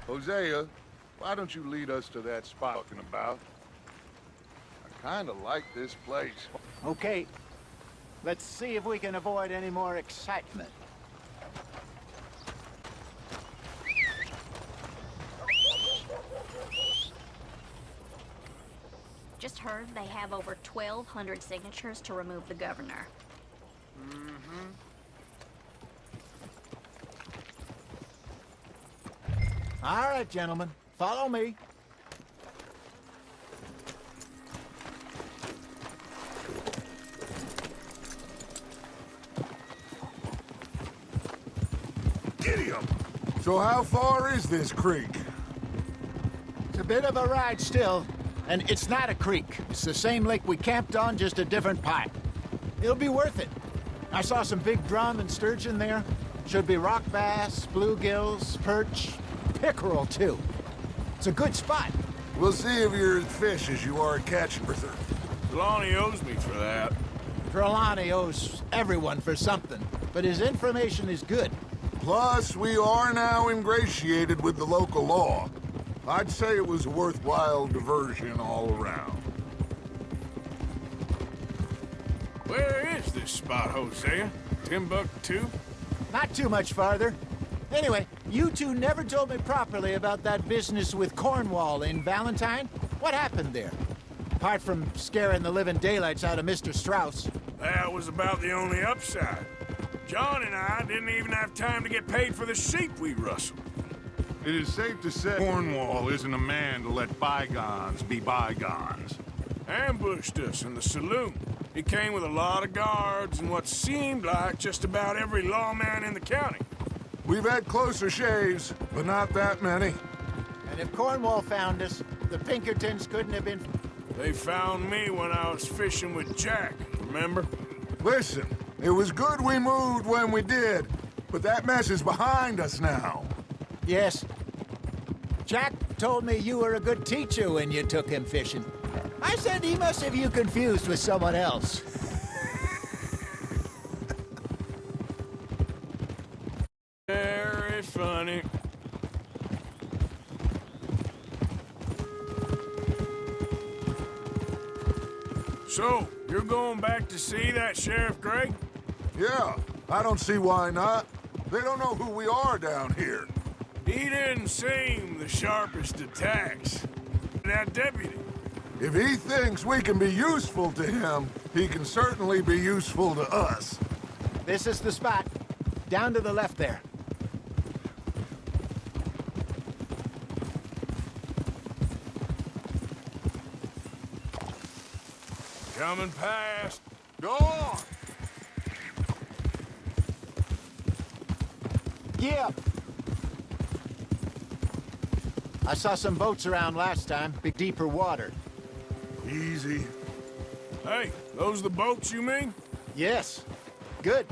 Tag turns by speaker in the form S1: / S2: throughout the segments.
S1: Hosea, why don't you lead us to that spot I'm talking about? I kinda like this place.
S2: Okay. Let's see if we can avoid any more excitement.
S3: Just heard they have over 1,200 signatures to remove the governor.
S2: All right, gentlemen. Follow me.
S1: Gideon! So how far is this creek?
S2: It's a bit of a ride still, and it's not a creek. It's the same lake we camped on, just a different pipe. It'll be worth it. I saw some big drum and sturgeon there. Should be rock bass, bluegills, perch, pickerel too. It's a good spot.
S1: We'll see if you're as fish as you are at catching Arthur.
S4: Trelawney owes me for that.
S2: Trelawney owes everyone for something, but his information is good.
S1: Plus, we are now ingratiated with the local law. I'd say it was a worthwhile diversion all around.
S4: Where is this spot, Hosea? Timbuktu?
S2: Not too much farther. Anyway, you two never told me properly about that business with Cornwall in Valentine. What happened there? Apart from scaring the living daylights out of Mr. Strauss.
S4: That was about the only upside. John and I didn't even have time to get paid for the sheep we rustled.
S1: It is safe to say Cornwall isn't a man to let bygones be bygones.
S4: Ambushed us in the saloon. He came with a lot of guards and what seemed like just about every lawman in the county.
S1: We've had closer shaves, but not that many.
S2: And if Cornwall found us, the Pinkertons couldn't have been...
S4: They found me when I was fishing with Jack, remember?
S1: Listen, it was good we moved when we did, but that mess is behind us now.
S2: Yes. Jack told me you were a good teacher when you took him fishing. I said he must have you confused with someone else.
S4: Very funny. So, you're going back to see that Sheriff Gray?
S1: Yeah, I don't see why not. They don't know who we are down here.
S4: He didn't seem the sharpest attacks. That deputy.
S1: If he thinks we can be useful to him, he can certainly be useful to us.
S2: This is the spot. Down to the left there.
S4: Coming past.
S1: Go on!
S2: Yeah. I saw some boats around last time. Big deeper water.
S1: Easy.
S4: Hey, those the boats you mean?
S2: Yes. Good.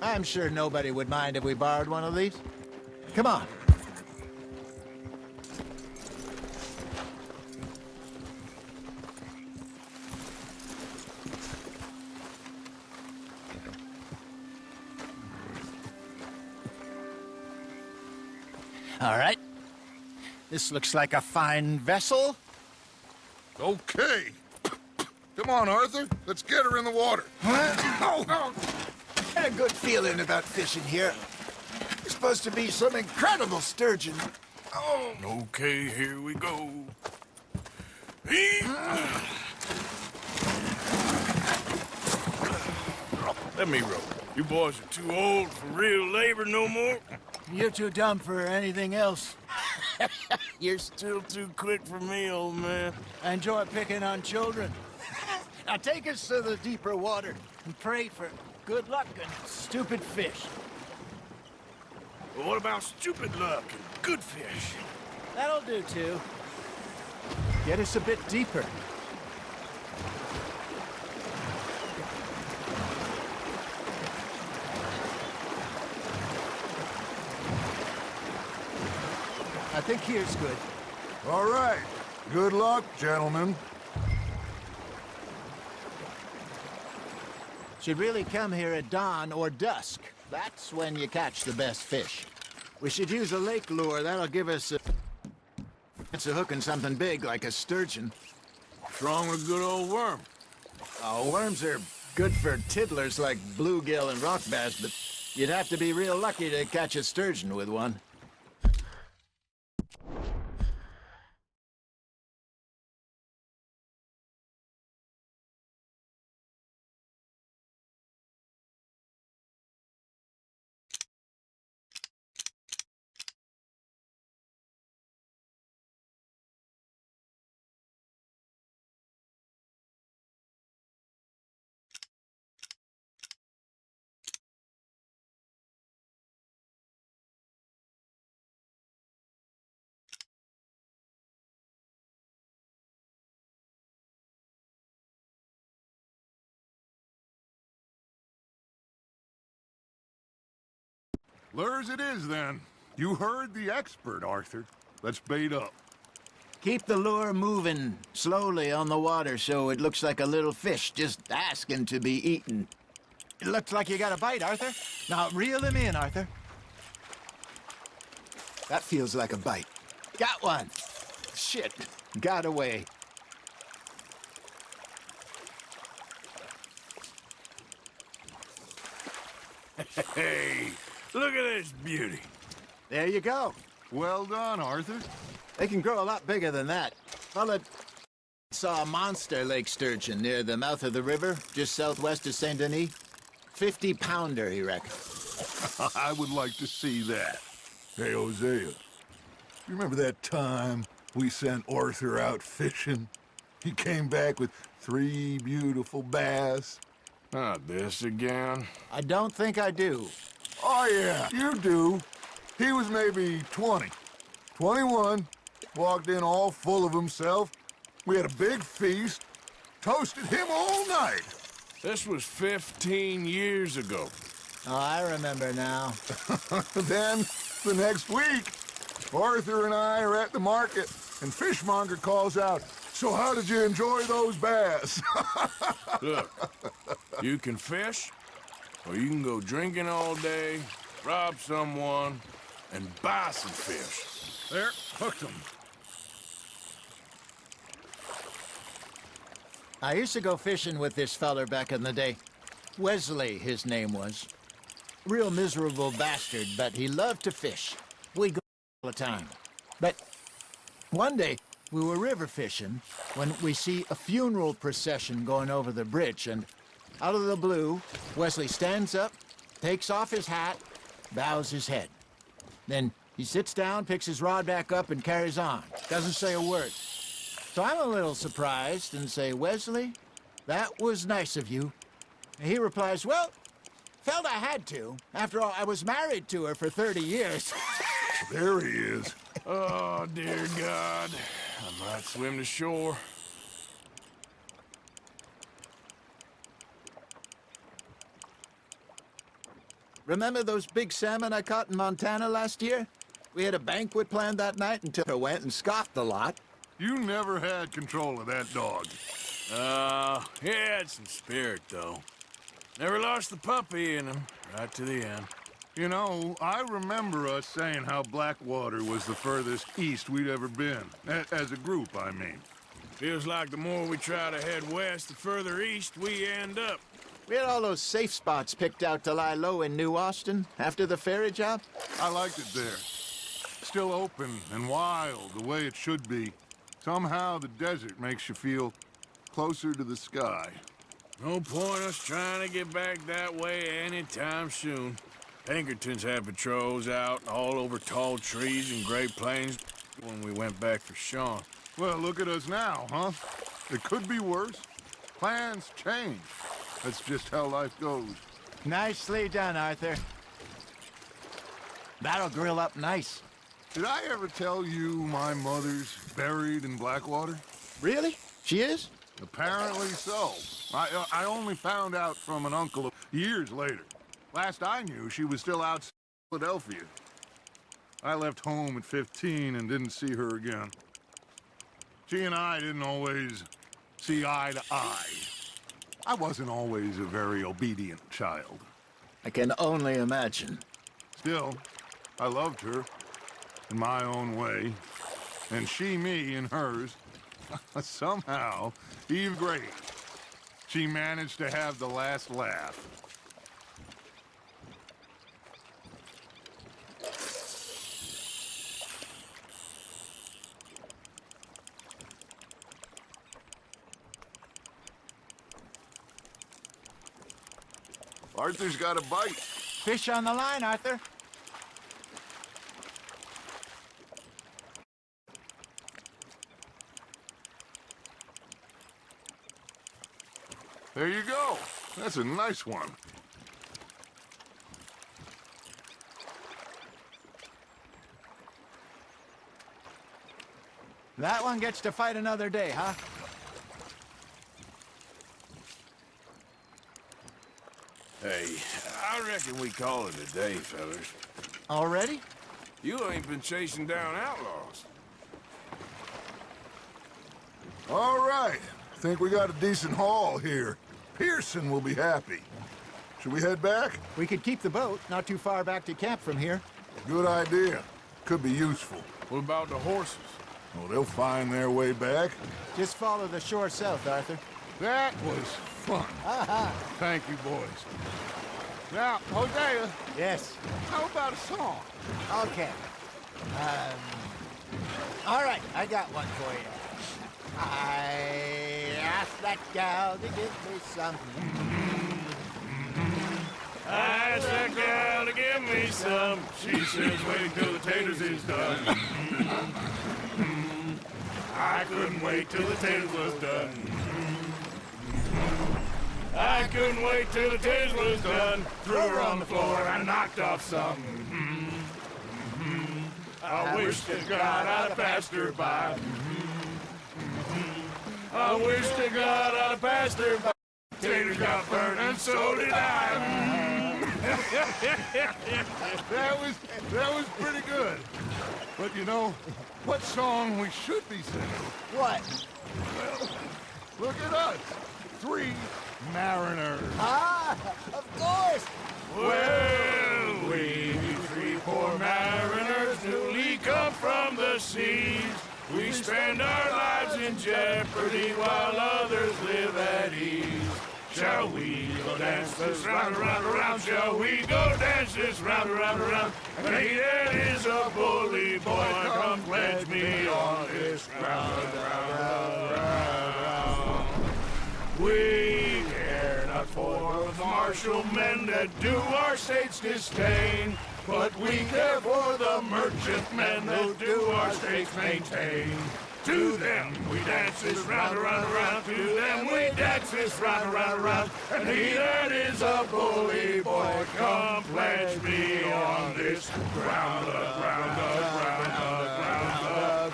S2: I'm sure nobody would mind if we borrowed one of these. Come on. All right. This looks like a fine vessel.
S1: Okay. Come on, Arthur. Let's get her in the water.
S2: Oh. Got a good feeling about fishing here. There's supposed to be some incredible sturgeon. Oh.
S4: Okay, here we go. Let me row. You boys are too old for real labor no more.
S2: You're too dumb for anything else.
S4: You're still too quick for me, old man.
S2: I enjoy picking on children. Now take us to the deeper water and pray for good luck and stupid fish.
S4: Well, what about stupid luck and good fish?
S2: That'll do, too. Get us a bit deeper. I think here's good.
S1: All right. Good luck, gentlemen.
S2: Should really come here at dawn or dusk. That's when you catch the best fish. We should use a lake lure. That'll give us a chance of hooking something big like a sturgeon.
S4: What's wrong with a good old worm?
S2: Oh, worms are good for tiddlers like bluegill and rock bass, but you'd have to be real lucky to catch a sturgeon with one.
S1: Lures it is, then. You heard the expert, Arthur. Let's bait up.
S2: Keep the lure moving slowly on the water so it looks like a little fish just asking to be eaten. It looks like you got a bite, Arthur. Now reel him in, Arthur. That feels like a bite. Got one. Shit. Got away.
S4: Hey, look at this beauty.
S2: There you go.
S1: Well done, Arthur.
S2: They can grow a lot bigger than that. Fella saw a monster lake sturgeon near the mouth of the river, just southwest of Saint Denis. 50-pounder, he reckoned.
S1: I would like to see that. Hey, Hosea, you remember that time we sent Arthur out fishing? He came back with 3 beautiful bass.
S4: Not this again.
S2: I don't think I do.
S1: Oh, yeah, you do. He was maybe 20, 21, walked in all full of himself. We had a big feast, toasted him all night.
S4: This was 15 years ago.
S2: Oh, I remember now.
S1: Then, the next week, Arthur and I are at the market, and Fishmonger calls out, "So how did you enjoy those bass?"
S4: Look, you can fish, or you can go drinking all day, rob someone, and buy some fish.
S1: There, hooked them.
S2: I used to go fishing with this feller back in the day. Wesley, his name was. Real miserable bastard, but he loved to fish. We'd go all the time. But one day, we were river fishing when we see a funeral procession going over the bridge, and out of the blue, Wesley stands up, takes off his hat, bows his head. Then he sits down, picks his rod back up, and carries on. Doesn't say a word. So I'm a little surprised and say, "Wesley, that was nice of you." And he replies, "Well, felt I had to. After all, I was married to her for 30 years.
S1: There he is.
S4: Oh, dear God. I might swim to shore.
S2: Remember those big salmon I caught in Montana last year? We had a banquet planned that night until I went and scoffed a lot.
S1: You never had control of that dog.
S4: He had some spirit, though. Never lost the puppy in him, right to the end.
S1: You know, I remember us saying how Blackwater was the furthest east we'd ever been. As a group, I mean.
S4: Feels like the more we try to head west, the further east we end up.
S2: We had all those safe spots picked out to lie low in New Austin after the ferry job.
S1: I liked it there. Still open and wild, the way it should be. Somehow the desert makes you feel closer to the sky.
S4: No point us trying to get back that way anytime soon. Pinkertons had patrols out all over tall trees and Great Plains when we went back for Sean.
S1: Well, look at us now, huh? It could be worse. Plans change. That's just how life goes.
S2: Nicely done, Arthur. That'll grill up nice.
S1: Did I ever tell you my mother's buried in Blackwater?
S2: Really? She is?
S1: Apparently so. I only found out from an uncle years later. Last I knew, she was still out in Philadelphia. I left home at 15 and didn't see her again. She and I didn't always see eye to eye. I wasn't always a very obedient child.
S2: I can only imagine.
S1: Still, I loved her in my own way, and she me in hers. Somehow, Eve Grady, she managed to have the last laugh. Arthur's got a bite.
S2: Fish on the line, Arthur.
S1: There you go. That's a nice one.
S2: That one gets to fight another day, huh?
S4: Hey, I reckon we call it a day, fellas.
S2: Already?
S4: You ain't been chasing down outlaws.
S1: All right. Think we got a decent haul here. Pearson will be happy. Should we head back?
S2: We could keep the boat not too far back to camp from here.
S1: Good idea. Could be useful.
S4: What about the horses?
S1: Oh, they'll find their way back.
S2: Just follow the shore south, Arthur.
S1: That was fun. Thank you, boys. Now, Hosea,
S2: Yes.
S1: how about a song?
S2: Okay. All right, I got one for you. I asked that gal to give me some.
S4: I asked that gal to give me some. She says wait till the taters is done. I couldn't wait till the taters was done. I couldn't wait till the taters was done. Threw her on the floor and knocked off some. I wish to God I'd have passed her by. I wish to God I'd have passed her by. Taters got burned and so did I.
S1: That was pretty good. But you know, what song we should be singing?
S2: What?
S1: Well, look at us. 3 mariners.
S2: Ah, of course.
S4: Well, we 3 poor mariners newly come from the seas. We spend our lives in jeopardy while others live at ease. Shall we go dance this round, around, around? Shall we go dance this round, around, around? And he that is a bully boy, come pledge me on this round, round, round. We care not for the martial men that do our states disdain, but we care for the merchant men that do our states maintain. To them we dance this round, around, around. To them we dance this round, around, around. And he that is a bully boy, come pledge me on this ground, ground, ground,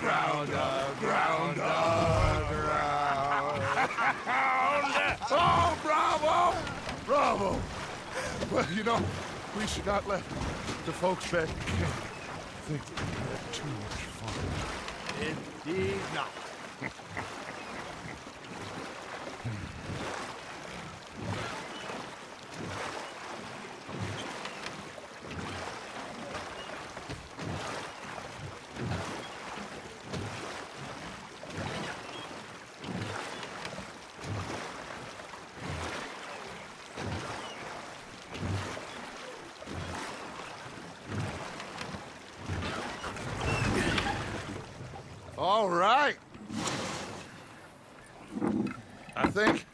S4: ground, ground, ground, ground.
S1: Oh, bravo! Bravo! Well, you know, we should not let the folks back think that we had too much fun.
S2: Indeed not.
S1: All right. I think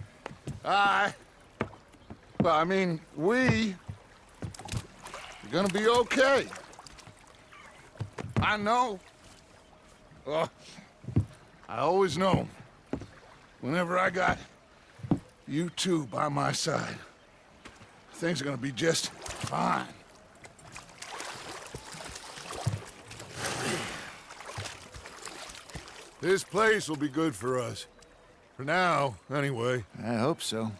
S1: we are gonna be okay. I know. I always know. Whenever I got you two by my side, things are gonna be just fine. This place will be good for us. For now, anyway.
S2: I hope so.